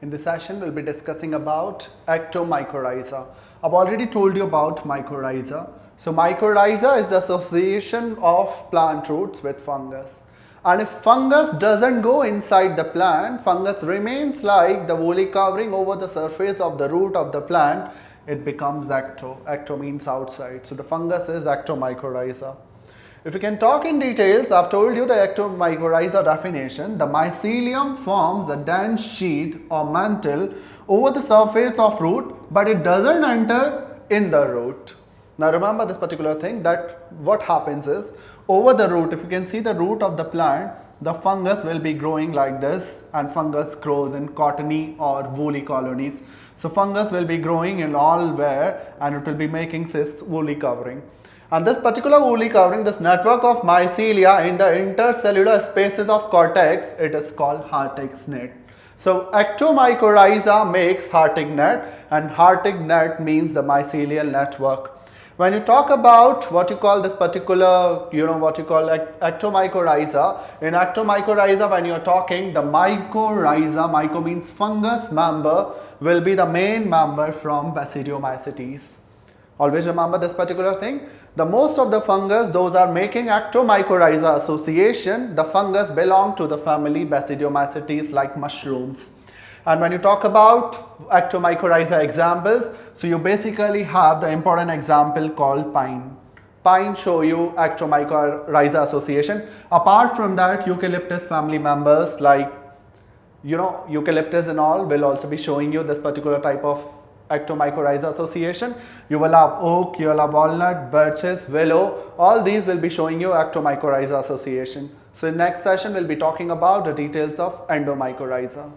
In this session, we'll be discussing about Ectomycorrhiza. I've already told you about mycorrhiza. So mycorrhiza is the association of plant roots with fungus. And if fungus doesn't go inside the plant, fungus remains like the woolly covering over the surface of the root of the plant, it becomes ecto. Ecto means outside. So the fungus is Ectomycorrhiza. If you can talk in details, I've told you the Ectomycorrhiza definition. The mycelium forms a dense sheet or mantle over the surface of root, but it doesn't enter in the root. Now remember this particular thing, that what happens is, over the root, if you can see the root of the plant, the fungus will be growing like this, and fungus grows in cottony or woolly colonies. So fungus will be growing in all where, and it will be making this woolly covering. And this particular woolly covering, this network of mycelia in the intercellular spaces of cortex, it is called Hartig's net. So Ectomycorrhiza makes Hartig net, and Hartig net means the mycelial network. When you talk about what you call this particular, what you call Ectomycorrhiza, in Ectomycorrhiza when you are talking, the mycorrhiza, myco means fungus member, will be the main member from Basidiomycetes. Always remember this particular thing. The most of the fungus, those are making Ectomycorrhiza association, the fungus belong to the family Basidiomycetes like mushrooms. And when you talk about Ectomycorrhiza examples, so you basically have the important example called pine. Pine show you Ectomycorrhiza association. Apart from that, eucalyptus family members like, eucalyptus and all will also be showing you this particular type of Ectomycorrhiza association. You will have oak, you will have walnut, birches, willow. All these will be showing you Ectomycorrhiza association. So in next session, we'll be talking about the details of endomycorrhiza.